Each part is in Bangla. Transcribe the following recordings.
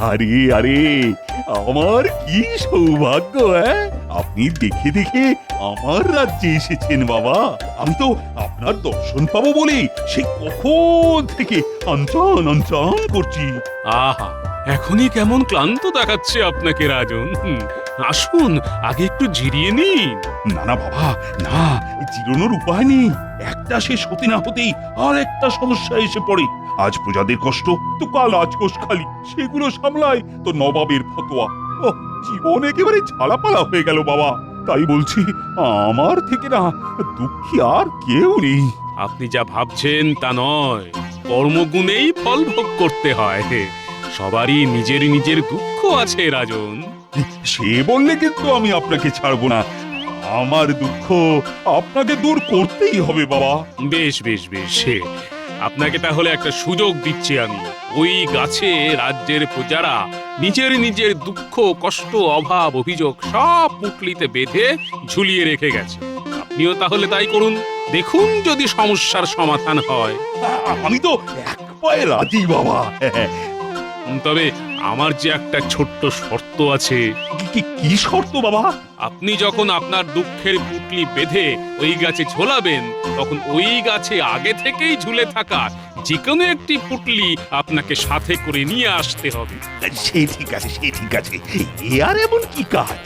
আরে আরে, আমার কি সৌভাগ্য! আপনি দেখে দেখে আমার রাজ্যে এসেছেন বাবা। আমি তো আপনার দর্শন পাবো বলে সে কখন থেকে আনচান আনচান করছি। আহা, এখনই কেমন ক্লান্ত দেখাচ্ছে আপনাকে রাজন। আসুন, আগে একটু জিরিয়ে নিন। না না বাবা, না, জিরোনোর উপায় নেই। একটা শেষ হতে না হতেই আর একটা সমস্যা এসে পড়ে। আজ প্রজাদের কষ্ট, তো কাল রাজকোষ খালি, সেগুলো সামলায় তো নবাবের ফতোয়া। ওহ, জীবন একেবারে ঝালাপালা হয়ে গেল বাবা। তাই বলছি, আমার থেকে না দুঃখী আর কেউ নেই। আপনি যা ভাবছেন তা নয়, কর্মগুণেই ফল ভোগ করতে হয়। সবারই নিজের নিজের দুঃখ আছে রাজন। সে বললে কিন্তু আমি আপনাকে ছাড়বো না। আমার দুঃখ আপনাকে দূর করতেই হবে বাবা। বেশ বেশ বেশ, আপনাকে তাহলে একটা সুযোগ দিচ্ছি আমি। ওই গাছে রাজ্যের প্রজারা নিজের নিজের দুঃখ, কষ্ট, অভাব, অভিযোগ সব পুটলিতে বেঁধে ঝুলিয়ে রেখে গেছে। আপনিও তাহলে তাই করুন, দেখুন যদি সমস্যার সমাধান হয়। আমি তো এক পায়ে রাজি বাবা। তবে আমার যে একটা ছোট্ট শর্ত আছে। কি শর্ত বাবা? আপনি যখন আপনার দুঃখের পুটলি বেঁধে ওই গাছে ঝোলাবেন, তখন ওই গাছে আগে থেকেই ঝুলে থাকা যে কোনো একটি পুটলি আপনাকে সাথে করে নিয়ে আসতে হবে। সে ঠিক আছে, সে ঠিক আছে। এ আর এমন কি কাজ?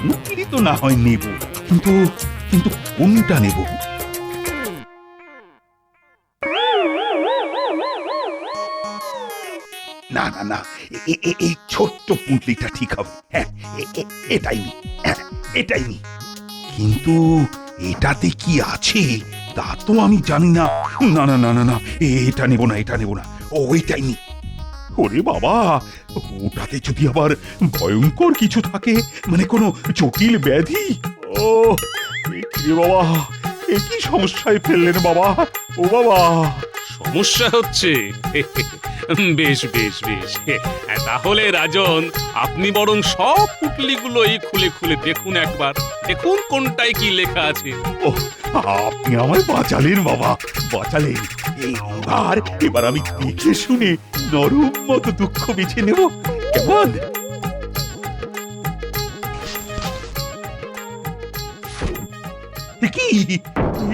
পুটলি তো না হয় নেব, কিন্তু কিন্তু কোনটা নেব? না না না, এই ছোট্ট পুঁটলিটা ঠিক হবে। হ্যাঁ, এটাই নি, হ্যাঁ, এটাই নি। কিন্তু এটাতে কি আছে তা তো আমি জানি না। না না না না না, এটা নেব না, এটা নেব না। ওইটাই নি। ওরে বাবা, ওটাতে যদি আবার ভয়ঙ্কর কিছু থাকে, মানে কোনো জটিল ব্যাধি। ও রে বাবা, এ কি সমস্যায় ফেললেন বাবা? ও বাবা, সমস্যা হচ্ছে? বেশ বেশ বেশ, তাহলে রাজন, আপনি বরং সব পুটলিগুলোই খুলে খুলে দেখুন একবার। দেখুন কোনটায় কি লেখা আছে। ও, আপনি আমায় বাঁচালেন বাবা, বাঁচালেন। এবার আমি দেখে শুনে নরম মতো দুঃখ বেছে নেব, কেমন? কি,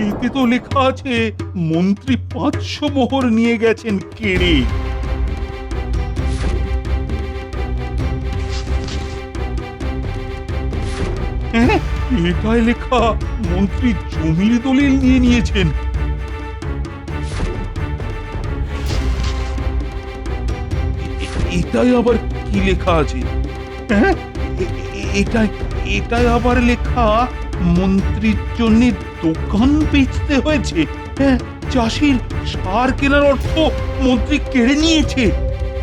এতে তো লেখা আছে মন্ত্রী 500 মোহর নিয়ে গেছেন কেড়ে। হ্যাঁ, এটাই লেখা মন্ত্রী জমির দলিল নিয়ে নিয়েছেন। এটাই আবার কি লেখা আছে? হ্যাঁ, এটাই এটাই আবার লেখা মন্ত্রীর জন্য দোকান বেচতে হয়েছে। হ্যাঁ, চাষির সার কেনার অর্থ মন্ত্রী কেড়ে নিয়েছে।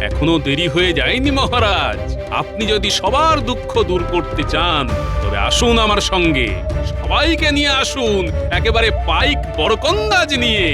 এখনো দেরি হয়ে যায়নি মহারাজ। আপনি যদি সবার দুঃখ দূর করতে চান, তবে আসুন আমার সঙ্গে। সবাইকে নিয়ে আসুন, একেবারে পাইক বরকন্দাজ নিয়ে।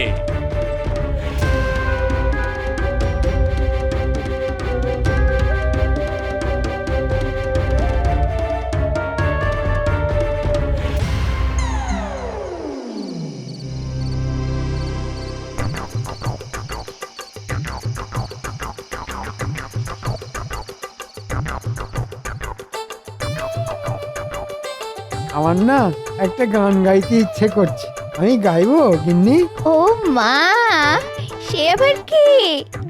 আমার না একটা গান গাইতে ইচ্ছে করছে, আমি গাইবো গিন্নি? ও মা, সে আবার কি?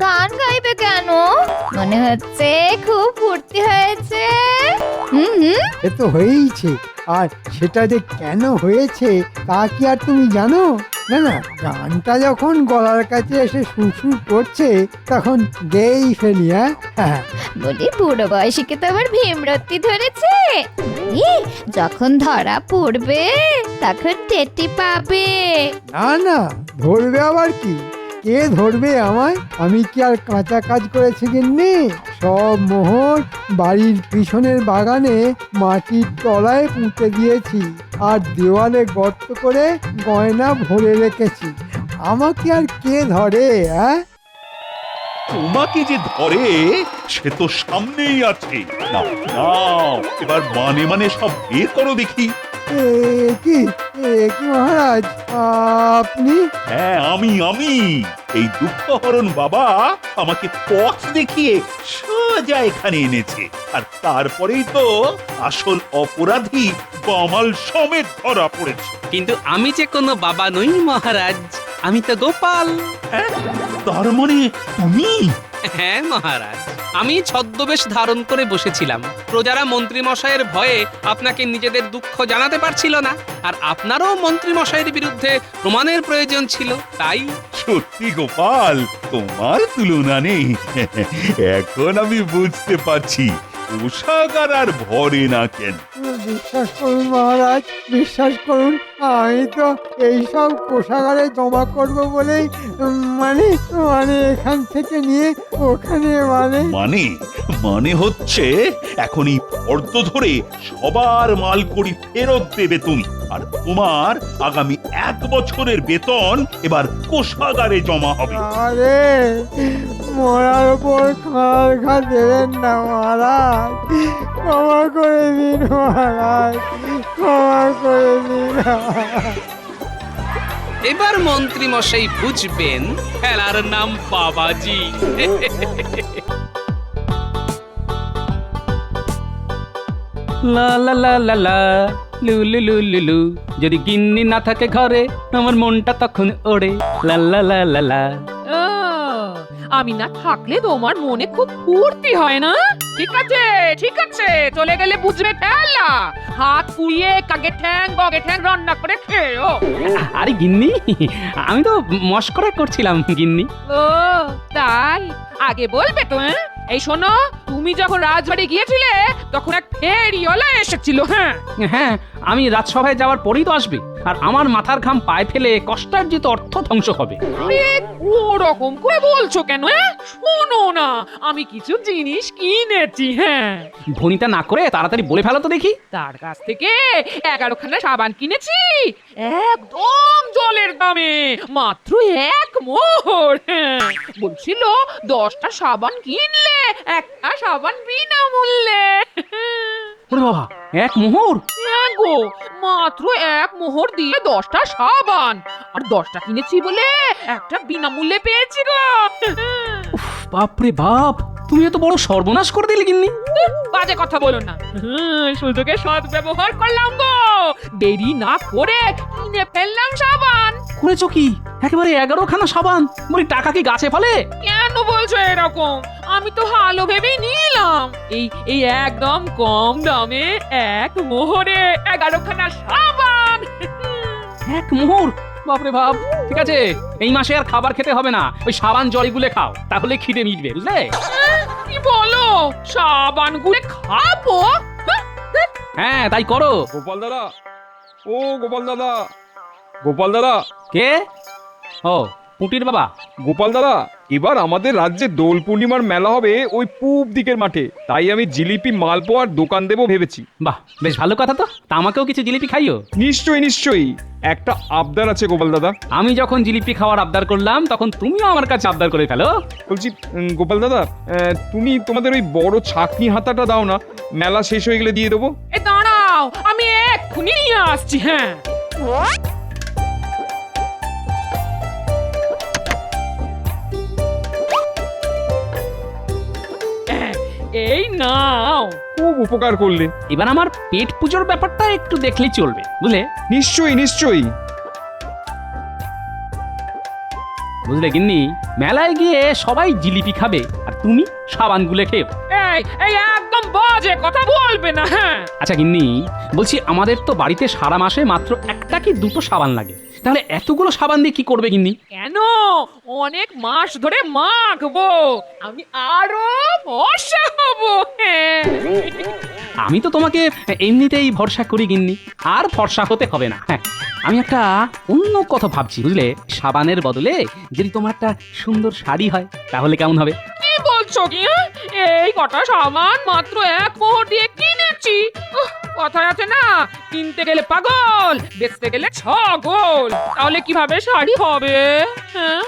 গান গাইবে কেন? মনে হচ্ছে খুব ফুর্তি হয়েছে। হুম। সে তো হয়েইছে, আর সেটা যে কেন হয়েছে তা কি আর তুমি জানো? না না, গানটা যখন গলার কাছে এসে সুরসুর করছে তখন গেয়েই ফেলি। হ্যাঁ, বলি বুড়ো বয়সীকে তো আবার ভীমরতি ধরেছে। যখন ধরা পড়বে তখন টেটি পাবে। না না, ধরবে আবার কি? কে ধরবে আমায়? আমি কি আর কাঁচা কাজ করেছি গিন্নি? সব মোহর বাড়ির পিছনের বাগানে মাটির তলায় পুঁতে দিয়েছি, আর দেওয়ালে গর্ত করে গয়না ভরে রেখেছি। আমাকে আর কে ধরে? হ্যাঁ, তোমাকে যে ধরে সে তো সামনেই আছে। নাও নাও, এবার মানে মানে সব বের করো দেখি। এ কি মহারাজ, আপনি? হ্যাঁ, আমি এই দুঃখহরণ বাবা আমাকে পথ দেখিয়ে সোজা এখানে এনেছে, আর তারপরেই তো আসল অপরাধী বামাল সমেত ধরা পড়েছে। কিন্তু আমি যে কোনো বাবা নই মহারাজ, আমি তো গোপাল। হ্যাঁ, তার মানে তুমি? হ্যাঁ মহারাজ, আমি ছদ্মবেশ ধারণ করে বসেছিলাম। প্রজারা মন্ত্রী মশাইয়ের ভয়ে আপনাকে নিজেদের দুঃখ জানাতে পারছিল না, আর আপনারও মন্ত্রী মশাইয়ের বিরুদ্ধে প্রমাণের প্রয়োজন ছিল, তাই। সত্যি গোপাল, তোমার তুলনা নেই। এখন আমি বুঝতে পারছি কোষাগার আর ভরে না কেন। বিশ্বাস করুন মহারাজ, বিশ্বাস করুন, আমি তো এইসব কোষাগারে জমা করব বলেই মানে মানে এখান থেকে নিয়ে ওখানে মানে মানে হচ্ছে এখন এই ফর্দ ধরে সবার মালকড়ি ফেরত দেবে তুমি, আর তোমার আগামী 1 বছরের বেতন এবার কোষাগারে জমা হবে। আরে মরার উপর খাঁড় ঘা দেবেন না মহারাজ, ক্ষমা করে দিন মহারাজ, ক্ষমা করে দিন। এবার মন্ত্রী মশাই বুঝবেন খেলার নাম বাবাজি। লা লা লা লা লা লু লু লু লু লু, যদি গিন্নি না থাকে ঘরে আমার মনটা তখন ওড়ে। লা লা লা লা লা। ও, আমি না থাকলে তোমার মনে খুব ফুর্তি হয় না? ঠিক আছে ঠিক আছে, চলে গেলে বুঝবে ঠেলা। হাত পুড়িয়ে কাকে ঠ্যাং বগে ঠ্যাং রান্না করে খেও। আরে গিন্নি, আমি তো মস্করা করছিলাম গিন্নি। ও তাই, আগে বলবে তো। এই শোনো, তুমি যখন রাজবাড়ি গিয়েছিলে তখন এক ফেরিওয়ালা এসেছিল। হ্যাঁ হ্যাঁ, আমি রাজসভায় যাওয়ার পরেই তো আসবে, আর আমার মাথার ঘাম পায়ে ফেলে কষ্টার্জিত অর্থ ধ্বংস হবে। ওরকম করে বলছো কেন? শোনো না, আমি কিছু জিনিস কিনেছি। হ্যাঁ, ভনিতা না করে তাড়াতাড়ি বলে ফেলো তো দেখি। তার কাছ থেকে 11খানা সাবান কিনেছি, একদম জলের দামে, মাত্র 1 মোহর। হ্যাঁ, বলছিল 10টা সাবান কিনলে একটা সাবান বিনামূল্যে। ওরে বাবা, 1 মোহর! হ্যাঁ গো, মাত্র 1 মোহর দিয়ে 10টা সাবান, আর 10টা কিনেছি বলে একটা বিনামূল্যে পেয়েছি গো। বাপরে বাপ, তুমি এত বড় সর্বনাশ করে দিলে গিন্নি। বাজে কথা বলো না, সুযোগের সৎ ব্যবহার করলাম গো, দেরি না করে কিনে ফেললাম সাবান। করেছো কি? একেবারে 11খানা সাবান! বলি টাকা কি গাছে ফলে? কেন বলছো এরকম? আমি তো ভালো ভেবেই নিলাম। এই একদম কম দামে 1 মোহরে 11খানা সাবান। 1 মোহর! বাপরে বাপ! ঠিক আছে, এই মাসে আর খাবার খেতে হবে না, ওই সাবান জল গুলে খাও, তাহলে খিদে মিটবে, বুঝলে? কি বলো, সাবান গুলে খাবো? হ্যাঁ, তাই করো। গোপাল দাদা, ও গোপাল দাদা, গোপাল দাদা, কে? ও, পুটির বাবা। গোপাল দাদা, এবার আমাদের রাজ্যে দোল পূর্ণিমার মেলা হবে ওই পূব দিকের মাঠে, তাই আমি জিলিপি মালপোয়ার দোকান দেবো ভেবেছি। বাহ, বেশ ভালো কথা তো। তা আমাকেও কিছু জিলিপি খাইও। নিশ্চয়ই নিশ্চয়ই, একটা আবদার আছে গোপাল দাদা। আমি যখন জিলিপি খাওয়ার আবদার করলাম তখন তুমিও আমার কাছে আবদার করে ফেলো। বলছি গোপাল দাদা, তুমি তোমাদের ওই বড় ছাকনি হাতাটা দাও না, মেলা শেষ হয়ে গেলে দিয়ে দেবো। এ দাঁড়াও, আমি এক্ষুনি নিয়ে আসছি। হ্যাঁ, এই নাও। খুব উপকার করলে। এবার আমার পেট পুজোর ব্যাপারটা একটু দেখলেই চলবে, বুঝলে? নিশ্চয়ই নিশ্চয়ই। বুঝলে গিন্নি, মেলায় গিয়ে সবাই জিলিপি খাবে আর তুমি সাবান গুলে খেও। এই একদম বাজে কথা বলবে না। হ্যাঁ, আচ্ছা গিন্নি, বলছি আমাদের তো বাড়িতে সারা মাসে মাত্র 1টা কি 2টো সাবান লাগে, তাহলে এতগুলো সাবান দিয়ে কি করবে গিন্নি? কেন? অনেক মাস ধরে মাখবো, আমি আরো ফর্সা হবো। হ্যাঁ, আমি তো তোমাকে এমনিতেই ভরসা করি গিন্নি, আর ফর্সা হতে হবে না। হ্যাঁ, আমি একটা অন্য কথা ভাবছি, বুঝলে? সাবানের বদলে যদি তোমার একটা সুন্দর শাড়ি হয় তাহলে কেমন হবে? কি বলছো কি? এই কটা সাবান মাত্র 1 মোহর দিয়ে কিনেছি। কথায় আছে না, কিনতে গেলে পাগল, বেচতে গেলে ছাগল। তাহলে কিভাবে শাড়ি হবে? হ্যাঁ,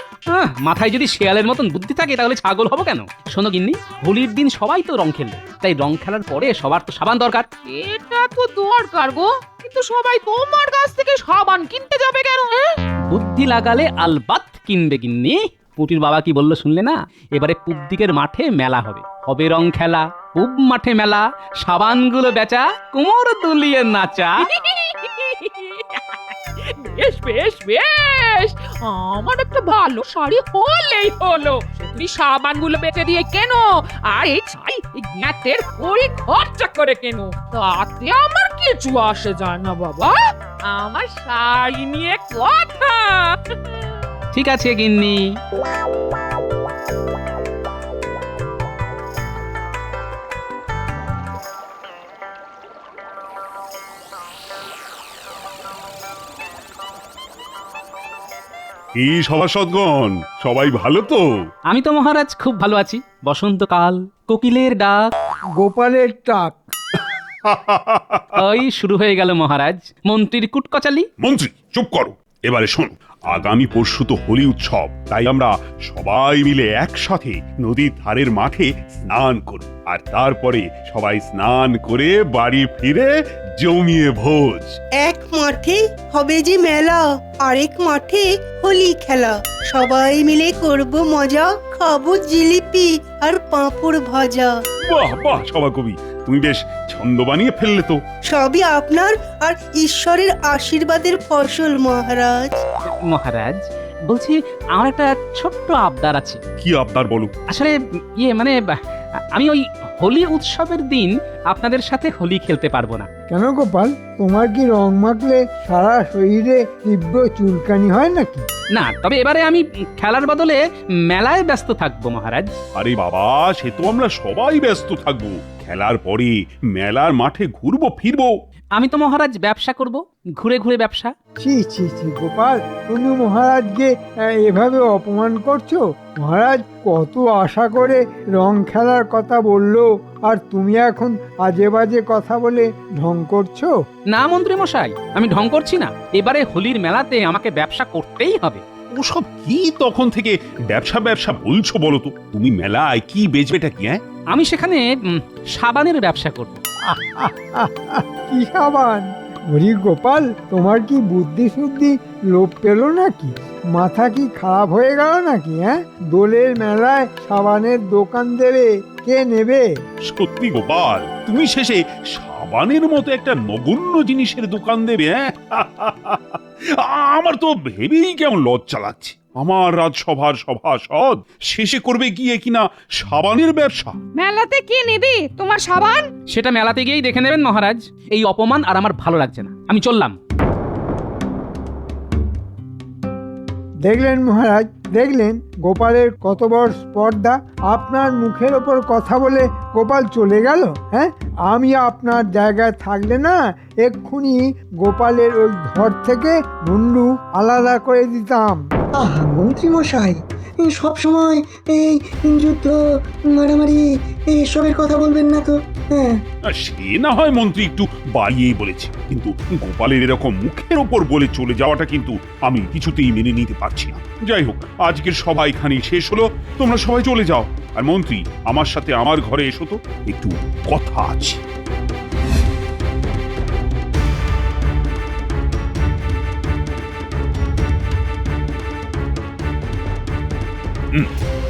মাথায় যদি শেয়ালের মতন বুদ্ধি থাকে তাহলে ছাগল হবো কেন? শোনো গিন্নি, হোলির দিন সবাই তো রং খেলবে, তাই রং খেলার পরে সবার তো সাবান দরকার। এটা তো দরকার গো, কিন্তু সবাই তোমার কাছ থেকে সাবান কিনতে যাবে কেন? হ্যাঁ? বুদ্ধি লাগালে আলবাত কিনবে গিন্নি। পুটির বাবা কি বললো শুনলে না? এবারে পূব দিকের মাঠে মেলা হবে, হবে রং খেলা, পূব মাঠে মেলা, সাবানগুলো বেচা, কোমর দুলিয়ে নাচা। বেশ বেশ বেশ, আমার একটা ভালো শাড়ি হলেই হলো। তুমি সাবানগুলো বেচে দিয়ে কেন, আর এই ছাই এই জ্ঞাতের পরি খরচা করে কেন, তাতে আমার কিছু আসে যায় না বাবা। আমার শাড়ি নিয়ে কথা। ঠিক আছে গিন্নি। কি সভাসদগণ, সবাই ভালো তো? আমি তো মহারাজ খুব ভালো আছি। বসন্তকাল, কোকিলের ডাক, গোপালের টাক। ওই শুরু হয়ে গেল মহারাজ মন্ত্রীর কুটকচালি। মন্ত্রী চুপ করো। এবারে শোনো, আগামী পরশু তো হোলি উৎসব, তাই আমরা সবাই মিলে একসাথে নদীর ধারের মাঠে স্নান করব, আর তারপরে সবাই স্নান করে বাড়ি ফিরে জমিয়ে ভোজ। এক মাঠে হবে যে মেলা, আরেক মাঠে হোলি খেলা, সবাই মিলে করব মজা, খাবো জিলিপি আর পাঁপড় ভাজা। বাহ বাহ সভাকবি, তুমি বেশ ছন্দ বানিয়ে ফেললে তো। সবই আপনার আর ঈশ্বরের আশীর্বাদের ফসল মহারাজ। মহারাজ বলছি, আমার একটা ছোট্ট আবদার আছে। কি আবদার বলো? আসলে মানে আমি ওই হোলি উৎসবের দিন আপনাদের সাথে হোলি খেলতে পারবো না। কেন গোপাল, তোমার কি রং মাখলে সারা শরীরে তীব্র চুলকানি হয় নাকি? না, তবে এবারে আমি খেলার বদলে মেলায় ব্যস্ত থাকবো মহারাজ। আরে বাবা, সে তো আমরা সবাই ব্যস্ত থাকবো। খেলার পরে মেলার মাঠে ঘুরবো ফিরবো। আমি তো মহারাজ ব্যবসা করব, ঘুরে ঘুরে ব্যবসা। ছি ছি ছি গোপাল, তুমি মহারাজকে এভাবে অপমান করছো। মহারাজ কত আশা করে রং খেলার কথা বললো, আর তুমি এখন আজে বাজে কথা বলে ঢং করছো। না মন্ত্রী মশাই, আমি ঢং করছি না। এবারে হোলির মেলাতে আমাকে ব্যবসা করতেই হবে। ওসব কি তখন থেকে ব্যবসা ব্যবসা বলছো বলো তো? তুমি মেলায় কি বেচবেটা কি? হ্যাঁ, আমি সেখানে সাবানের ব্যবসা করব। কি সাবান? ওরে গোপাল, তোমার কি বুদ্ধি শুদ্ধি লোপ পেল নাকি? মাথা কি খারাপ হয়ে গেল নাকি? হ্যাঁ, দোলের মেলায় সাবানের দোকান দেবে, কে নেবে? সত্যি গোপাল, তুমি শেষে সাবানের মতো একটা নগণ্য জিনিসের দোকান দেবে? হ্যাঁ, আমার তো ভেবেই কেমন লজ্জা লাগছে। আমার রাজসভার সভাসদ শেষে করবে গিয়ে কিনা সাবানের ব্যবসা। মেলাতে কি নিবি তোমার সাবান? সেটা মেলাতে গিয়েই দেখে নেবেন মহারাজ। এই অপমান আর আমার ভালো লাগছে না, আমি চললাম। দেখলেন মহারাজ, দেখলেন গোপালের কত বড় স্পর্ধা। আপনার মুখের ওপর কথা বলে গোপাল চলে গেল। হ্যাঁ, আমি আপনার জায়গায় থাকলে না এক্ষুনি গোপালের ওই ঘর থেকে মুন্ডু আলাদা করে দিতাম। মন্ত্রী মশাই, সব সময় এই যুদ্ধ মারামারি এসবের কথা বলবেন না তো। হ্যাঁ, সে না হয় মন্ত্রী একটু বাড়িয়েই বলেছে, কিন্তু গোপালের এরকম মুখের ওপর বলে চলে যাওয়াটা কিন্তু আমি কিছুতেই মেনে নিতে পারছি না। যাই হোক, আজকের সভা এখানেই শেষ হলো, তোমরা সবাই চলে যাও। আর মন্ত্রী, আমার সাথে আমার ঘরে এসো তো, একটু কথা আছে।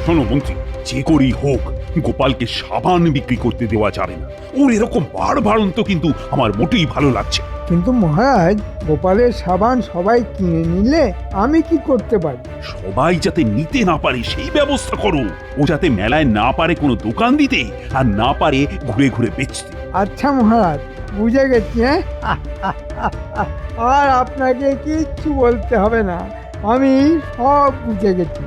শোনো মন্ত্রী, যে করেই হোক গোপালকে সাবান বিক্রি করতে দেওয়া যাবে না। ওর এরকম বাড়বাড়ন্ত কিন্তু আমার মোটেই ভালো লাগছে। কিন্তু মহারাজ, গোপালের সাবান সবাই কিনে নিলে আমি কি করতে পারি? সবাই যাতে নিতে না পারে সেই ব্যবস্থা করো। ও যাতে মেলায় না পারে কোনো দোকান দিতে, আর না পারে ঘুরে ঘুরে বেচতে। আচ্ছা মহারাজ, বুঝে গেছি। হ্যাঁ, আর আপনাকে কিচ্ছু বলতে হবে না, আমি সব বুঝে গেছি।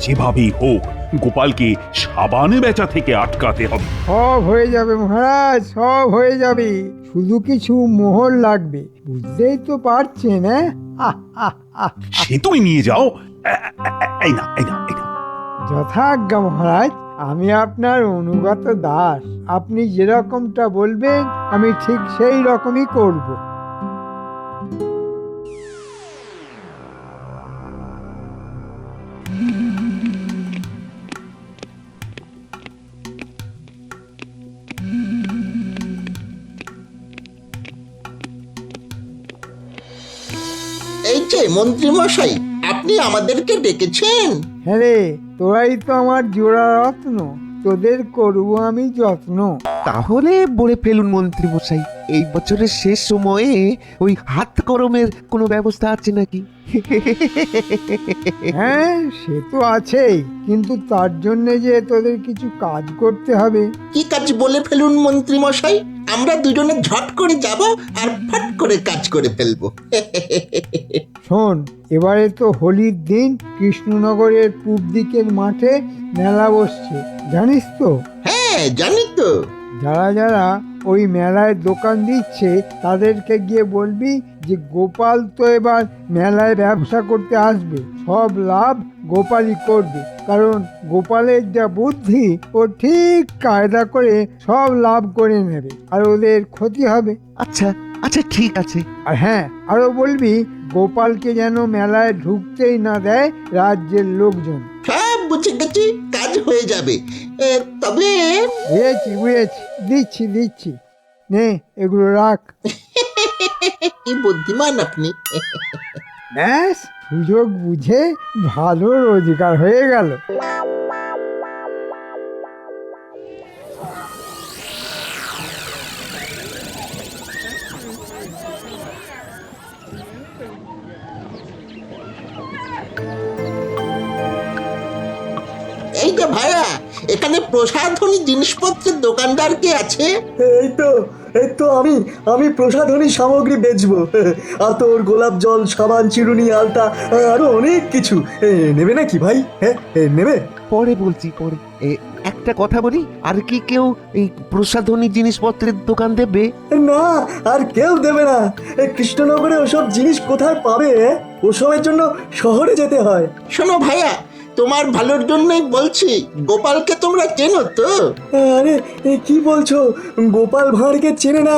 যেভাবেই হোক গোপালকে সাবানে বেচা থেকে আটকাতে হবে। সব হয়ে যাবে মহারাজ, সব হয়ে যাবে। শুধু কিছু মোহর লাগবে, বুঝতেই তো পারছেন। হ্যাঁ, সে তুমি নিয়ে যাও। এই না, এই না, এই না। যথাজ্ঞা মহারাজ। আমি আপনার অনুগত দাস। আপনি যেরকমটা বলবেন আমি ঠিক সেই রকমই করব। এই যে মন্ত্রী মশাই, আপনি আমাদেরকে ডেকেছেন? হ্যাঁ রে, তোরাই তো আমার জোড়া রত্ন, তোদের করব আমি যত্ন। তাহলে বলে ফেলুন মন্ত্রী মশাই, এই বছরের শেষ সময়ে ওই হাত গরমের কোনো ব্যবস্থা আছে নাকি? হ্যাঁ, সে তো আছেই, কিন্তু তার জন্য যে তোদের কিছু কাজ করতে হবে। কি কাজ বলে ফেলুন মন্ত্রী মশাই, আমরা দুজনে ঝট করে যাব আর ফট করে কাজ করে ফেলবো। শোন, এবারে তো হোলির দিন কৃষ্ণনগরের পূব দিকের মাঠে মেলা বসছে, জানিস তো? হ্যাঁ জানি তো। যারা যারা ওই মেলায় দোকান দিচ্ছে তাদেরকে গিয়ে বলবি যে গোপাল তো এবার মেলায় ব্যবসা করতে আসবে, সব লাভ গোপালই করবে, কারণ গোপালের যা বুদ্ধি, ও ঠিক কায়দা করে সব লাভ করে নেবে আর ওদের ক্ষতি হবে। আচ্ছা আচ্ছা, ঠিক আছে। আর হ্যাঁ, আরো বলবি গোপালকে যেন মেলায় ঢুকতেই না দেয় রাজ্যের লোকজন। সব বুঝে গেছি, কাজ হয়ে যাবে। তবে বুঝেছি, দিচ্ছি। নে, এগুলো রাখ। কি বুদ্ধিমান আপনি। ব্যাস, সুযোগ বুঝে ভালো রোজগার হয়ে গেল। এই যে ভাইয়া, এখানে প্রসাধনী জিনিসপত্রের দোকানদার কে আছে? এই তো আমি প্রসাধনী সামগ্রী বেচবো। আতর, গোলাপ জল, সাবান, চিরুনি, আলতা, আরো অনেক কিছু। নেবে নাকি ভাই? হ্যাঁ নেবে? পরে বলছি, পরে। একটা কথা বলি, আর কি কেউ এই প্রসাধনী জিনিসপত্রের দোকান দেবে? না, আর কেউ দেবে না। কৃষ্ণনগরে ওসব জিনিস কোথায় পাবে? ওসবের জন্য শহরে যেতে হয়। শোনো ভাইয়া, তোমার ভালোর জন্যই বলছি, গোপালকে তোমরা চেনো তো? আরে কি বলছো? গোপাল ভাঁড়কে চেনে না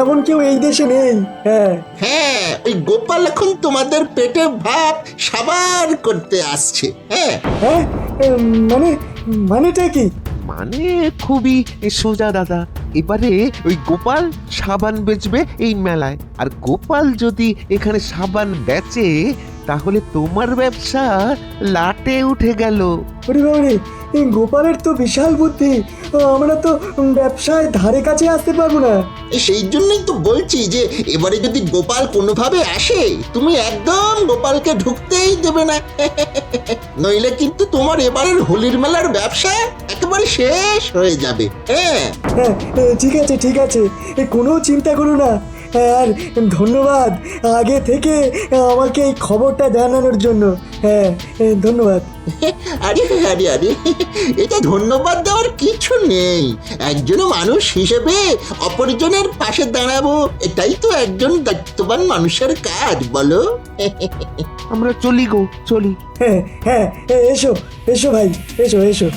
এমন কেউ এই দেশে নেই। হ্যাঁ, ওই গোপাল এখন তোমাদের পেটে ভাত সাবার করতে আসছে। হ্যাঁ, মানেটা কি? মানে খুবই সোজা দাদা। এবারে ওই গোপাল সাবান বেচবে এই মেলায়, আর গোপাল যদি এখানে সাবান বেচে তাহলে তোমার ব্যবসা লাটে উঠে গেল। ওরে বাবারে, গোপালের তো বিশাল বুদ্ধি। আমরা তো ব্যবসায় ধারে কাছে আসতে পারবো না। সেই জন্যই তো বলছি যে এবারে যদি গোপাল কোনোভাবে আসে, তুমি একদম গোপালকে ঢুকতেই দেবে না। নইলে কিন্তু তোমার এবারের হোলির মেলার ব্যবসা একেবারে শেষ হয়ে যাবে। হ্যাঁ, ঠিক আছে, কোনো চিন্তা করো না। আর ধন্যবাদ আগে থেকে আমাকে এই খবরটা জানানোর জন্য। হ্যাঁ, ধন্যবাদ। আরে, এটা ধন্যবাদ দেওয়ার কিছু নেই। একজন মানুষ হিসেবে অপরজনের পাশে দাঁড়াবো, এটাই তো একজন দায়িত্ববান মানুষের কাজ, বলো? আমরা চলি গো, চলি। হ্যাঁ, এসো ভাই, এসো।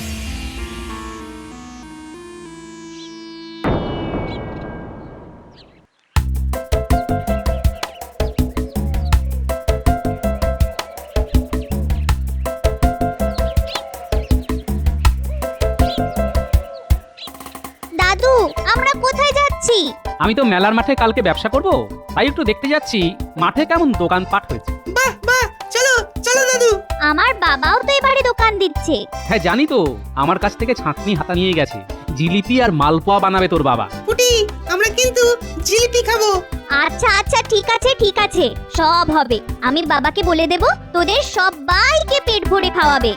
দাদু, আমরা কোথায় যাচ্ছি? আমি তো মেলার মাঠে কালকে ব্যবসা করব, তাই একটু দেখতে যাচ্ছি মাঠে কেমন দোকানপাট হয়েছে। বাহ, চলো দাদু। আমার বাবাও তো এবারে দোকান দিচ্ছে। হ্যাঁ জানি তো, আমার কাছ থেকে ছাঁকনি হাতা নিয়ে গেছে। জিলিপি আর মালপোয়া বানাবে তোর বাবা। পুটি, আমরা কিন্তু জিলিপি খাবো। আচ্ছা, ঠিক আছে, সব হবে। আমি বাবাকে বলে দেব, তোদের সবাইকে পেট ভরে খাওয়াবে।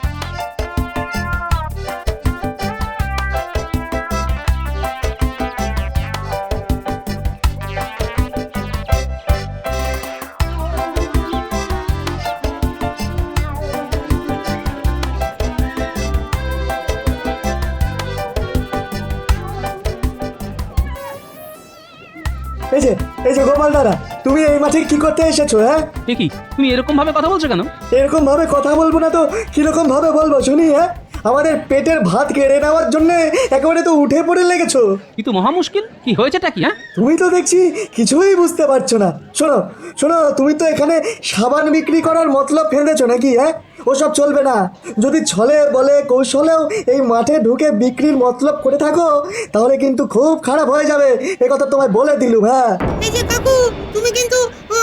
এই যে গোপাল দাদা, তুমি এই মাঠে কি করতে এসেছো? হ্যাঁ, কি তুমি এরকম ভাবে কথা বলছো কেন? এরকম ভাবে কথা বলবো না তো কিরকম ভাবে বলবো শুনি? হ্যাঁ, আমাদের পেটের ভাত কেড়ে নেওয়ার জন্য একেবারে তো উঠে পড়ে লেগেছো। কিন্তু মহা মুশকিল, কি হয়েছেটা কি? হ্যাঁ, তুমি তো দেখছি কিছুই বুঝতে পারছো না। শোনো শোনো, তুমি তো এখানে সাবান বিক্রি করার মতলব ফেঁদেছো নাকি? হ্যাঁ, ওসব চলবে না। যদি ছলে বলে কৌশলেও এই মাঠে ঢুকে বিক্রির মতলব করে থাকো তাহলে কিন্তু খুব খারাপ হয়ে যাবে, এ কথা তোমায় বলে দিলুম। হ্যাঁ, এই যে কাকু, তুমি কিন্তু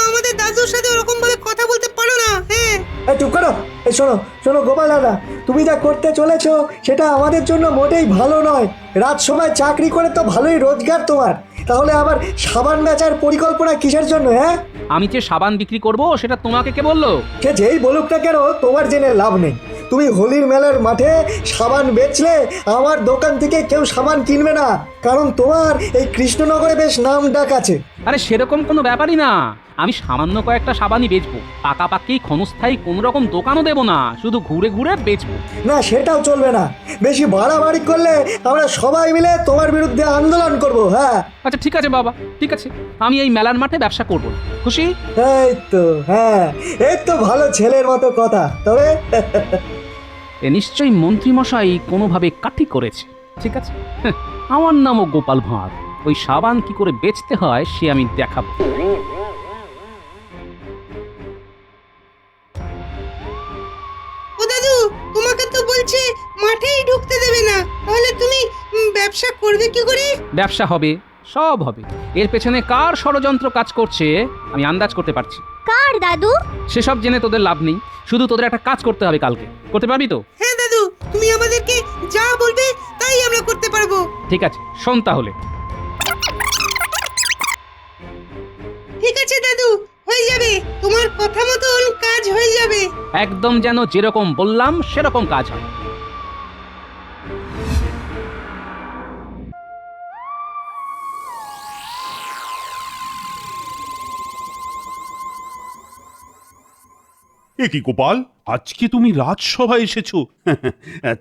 আমাদের দাদুর সাথে ওরকম ভাবে কথা বলতে পারো না। হ্যাঁ, এই চুপ করো। এই শোনো শোনো গোপাল দাদা, তুমি যা করতে চলেছো সেটা আমাদের জন্য মোটেই ভালো নয়। রাত সময় চাকরি করে তো ভালোই রোজগার তোমার, তাহলে আবার সাবান বেচার পরিকল্পনা কিসের জন্য? হ্যাঁ, আমি যে সাবান বিক্রি করব সেটা তোমাকে কে বললো? সে যেই বলুক না কেন তোমার জেনে লাভ নেই। তুমি হোলির মেলার মাঠে সাবান বেচলে আমার দোকান থেকে কেউ সাবান কিনবে না, কারণ তোমার এই কৃষ্ণনগরে বেশ নাম ডাক আছে। আরে সেরকম কোনো ব্যাপারই না, আমি সামান্য কয়েকটা সাবানই বেচবো, পাকাপাকি ক্ষণস্থায়ী কোনো রকম দোকানও দেবো না, শুধু ঘুরে ঘুরে বেচবো। না, সেটাও চলবে না। বেশি বাড়াবাড়ি করলে আমরা সবাই মিলে তোমার বিরুদ্ধে আন্দোলন করব। হ্যাঁ, আচ্ছা ঠিক আছে বাবা, ঠিক আছে, আমি এই মেলার মাঠে ব্যবসা করব, খুশি? এই তো, হ্যাঁ, এই তো ভালো ছেলের মতো কথা। তবে এ নিশ্চয়ই মন্ত্রীমশাই কোনোভাবে কাঠি করেছে। ঠিক আছে, আমার নামও গোপাল ভাঁড়, ওই সাবান কি করে বেচতে হয় সে আমি দেখাবো। ও দাদু, তোমাকে তো বলছে মাঠেই ঢুকতে দেবে না, তাহলে তুমি ব্যবসা করবে কি করে? ব্যবসা হবে, সব হবে। এর পেছনে কার ষড়যন্ত্র কাজ করছে আমি আন্দাজ করতে পারছি। কার দাদু? সেসব জেনে তোদের লাভ নেই, শুধু তোদের একটা কাজ করতে হবে কালকে। করতে পারবি তো? হ্যাঁ দাদু, তুমি আমাদেরকে যা বলবে তাই আমরা করতে পারবো। ঠিক আছে, শোন তাহলে। ঠিক আছে দাদু, হয়ে যাবে, তোমার কথা মতন কাজ হয়ে যাবে। একদম যেন যেরকম বললাম সেরকম কাজ হয়। এ কি গোপাল, আজকে তুমি রাজসভায় এসেছো?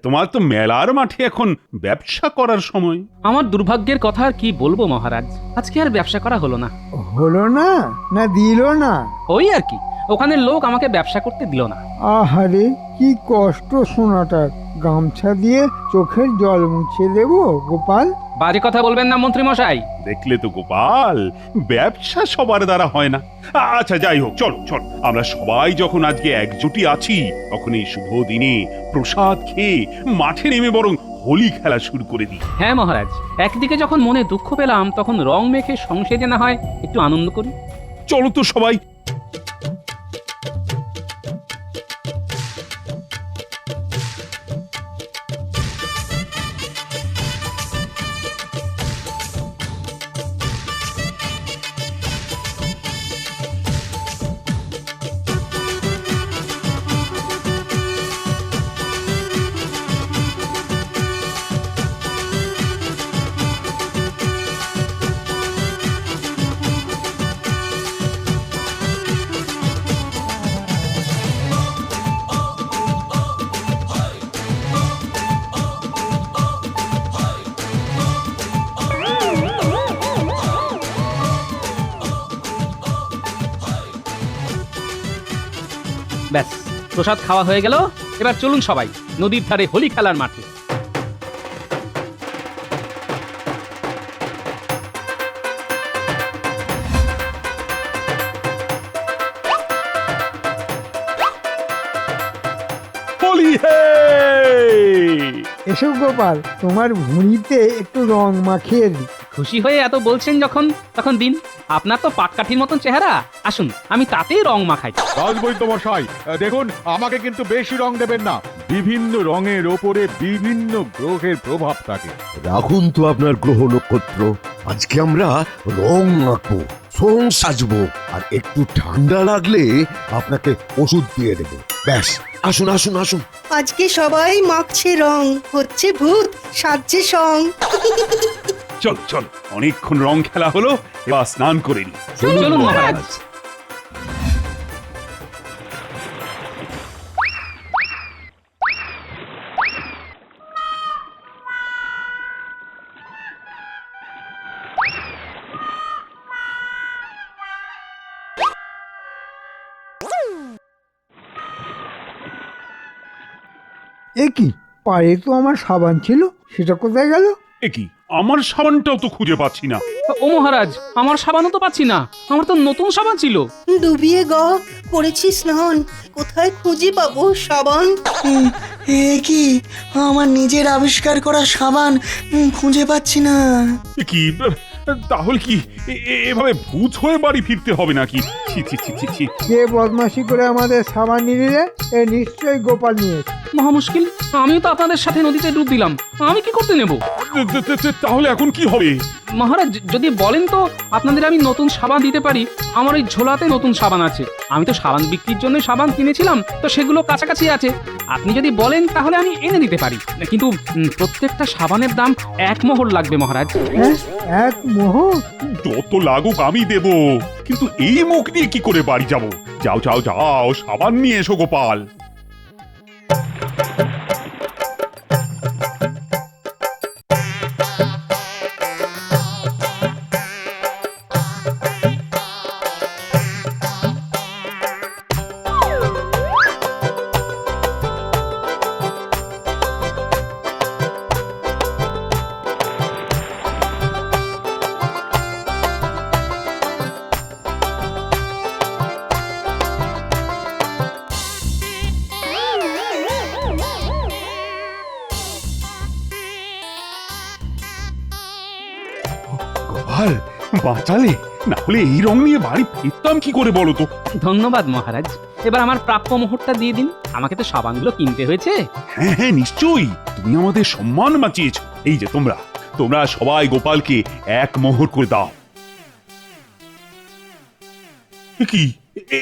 তোমার তো মেলার মাঠে এখন ব্যবসা করার সময়। আমার দুর্ভাগ্যের কথা আর কি বলবো মহারাজ, আজকে আর ব্যবসা করা হলো না। হলো না না দিল না? ওই আর কি, ওখানের লোক আমাকে ব্যবসা করতে দিল না। আহারে, কি কষ্ট শোনাটার। গামছা দিয়ে চোখের জল মুছে দেবো গোপাল? বাজে কথা বলবেন না মন্ত্রী মশাই। দেখলে তো গোপাল, ব্যবসা সবার দ্বারা হয় না। আচ্ছা যাই হোক, চলো চলো, আমরা সবাই যখন আজকে একজুটি আছি তখন এই শুভ দিনে প্রসাদ খেয়ে মাঠে নেমে বরং হোলি খেলা শুরু করে দিই। হ্যাঁ মহারাজ, একদিকে যখন মনে দুঃখ পেলাম তখন রং মেখে সংসেজে না হয় একটু আনন্দ করি। চলো তো সবাই। ব্যাস, প্রসাদ খাওয়া হয়ে গেল, এবার চলুন সবাই নদীর ধারে হোলি খেলার মাঠে। হোলি হে! এসব গোপাল, তোমার ভুঁড়িতে একটু রং মাখিয়ে দিই। খুশি হয়ে এত বলছেন যখন, তখন দিন। আপনার তো পাটকাঠির মতন চেহারা, আসুন আমি তাতেই রং মাখাই। রাজবৈদ্য মশাই, দেখুন আমাকে কিন্তু বেশি রং দেবেন না। বিভিন্ন রঙের ওপরে বিভিন্ন গ্রহের প্রভাব থাকে। রাখুন তো আপনার গ্রহ নক্ষত্র, আজকে আমরা রং মাখবো, সোং সাজবো, আর একটু ঠান্ডা লাগলে আপনাকে ওষুধ দিয়ে দেবো। ব্যাস, আসুন আসুন আসুন। আজকে সবাই মাখছে রং, হচ্ছে ভূত, সাজছে সং। চলো চলো, অনেকক্ষণ রং খেলা হলো, এবার স্নান করে নি। চলুন মহারাজ। এ কি, পায়ে তো আমার সাবান ছিল, সেটা কোথায় গেল? এ কি, আমার সাবানটাও তো খুঁজে পাচ্ছি না। ও মহারাজ, আমার সাবানও তো পাচ্ছি না। আমার তো নতুন সাবান ছিল। ডুবিয়ে করেছি স্নান, কোথায় খুঁজে পাবো সাবান? এ কি, আমার নিজের আবিষ্কার করা সাবান খুঁজে পাচ্ছি না। এ কি, তাহলে কি এভাবে ভূত হয়ে বাড়ি ফিরতে হবে নাকি? ছি ছি ছি ছি ছি। কে বদমাশি করে আমাদের সাবান নিয়ে নিলে? এ নিশ্চয়ই গোপাল নিয়েছে। মহা মুশকিল, আমিও তো আপনাদের সাথে নদীতে ডুব দিলাম, আমি কি করতে নেব? তাহলে এখন কি হবে? মহারাজ যদি বলেন তো আপনাদের আমি নতুন সাবান দিতে পারি। আমার ওই ঝোলাতে নতুন সাবান আছে। আমি তো সাবান বিক্রির জন্য সাবান কিনেছিলাম, তো সেগুলো কাছাকাছি আছে। আপনি যদি বলেন তাহলে আমি এনে দিতে পারি, কিন্তু প্রত্যেকটা সাবানের দাম 1 মোহর লাগবে মহারাজ। হ্যাঁ, 1 মোহর? যত লাগুক আমি দেব, কিন্তু এই মুখ নিয়ে কি করে বাড়ি যাব? যাও যাও যাও, সাবান নিয়ে এসো গোপাল। গোপাল, বাঁচালে, না হলে এই রং নিয়ে বাড়ি ফিরতাম কি করে বলো তো? ধন্যবাদ মহারাজ, এবার আমার প্রাপ্য মোহরটা দিয়ে দিন। আমাকে তো সাবানগুলো কিনতে হয়েছে। হ্যাঁ হ্যাঁ, নিশ্চয়ই, তুমি আমাদের সম্মান বাঁচিয়েছো। এই যে তোমরা তোমরা সবাই গোপালকে 1 মোহর করে দাও। এ কি,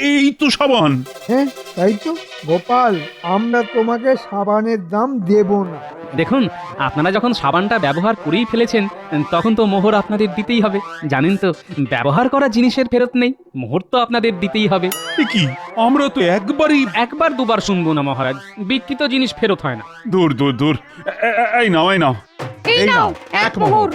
এই তো সাবান। হ্যাঁ তাই তো গোপাল, আমরা তোমাকে সাবানের দাম দেব না। দেখুন, আপনারা যখন সাবানটা ব্যবহার করেই ফেলেছেন, তখন তো মোহর আপনাদের দিতেই হবে। জানেন তো, ব্যবহার করা জিনিসের ফেরত নেই, মোহর তো আপনাদের দিতেই হবে। এ কি, আমরা তো একবার দুবার শুনবো না মহারাজ, বিক্রিত জিনিস ফেরত হয় না। দূর দূর দূর, এই নাও এই নাও। এই নাও 1 মোহর।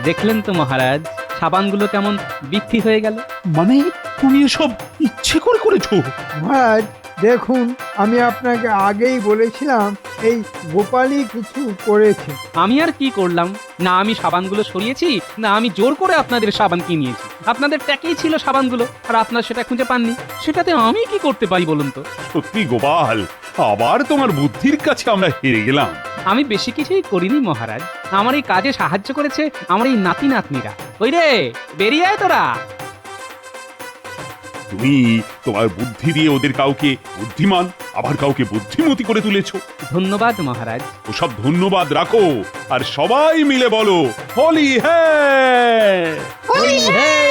দেখলেন তো মহারাজ, সাবানগুলো কেমন বিক্রি হয়ে গেল। মানে তুমি এসব ইচ্ছে করে করেছো? মহারাজ দেখুন, আমি আপনাকে আগেই বলেছিলাম এই গোপালই কিছু করেছে। আমি আর কি করলাম? না আমি সাবানগুলো সরিয়েছি, না আমি জোর করে আপনাদের সাবান কিনিয়েছি। আপনাদের ট্যাকেই ছিল সাবানগুলো, আর আপনারা সেটা খুঁজে পাননি। সেটাতে আমি কি করতে পারি বলুন তো? সত্যি গোপাল, আবার তোমার বুদ্ধির কাছে আমরা হেরে গেলাম। আমি বেশি কিছুই করিনি মহারাজ, আমার এই কাজে সাহায্য করেছে আমার এই নাতি নাতনিরা। ওই রে, বেরিয়ে আয় তোরা। তুমি তোমার বুদ্ধি দিয়ে ওদের কাউকে বুদ্ধিমান, আবার কাউকে বুদ্ধিমতী করে তুলেছো। ধন্যবাদ মহারাজ। ওসব ধন্যবাদ রাখো, আর সবাই মিলে বলো হোলি হ্যায়। হোলি হ্যায়।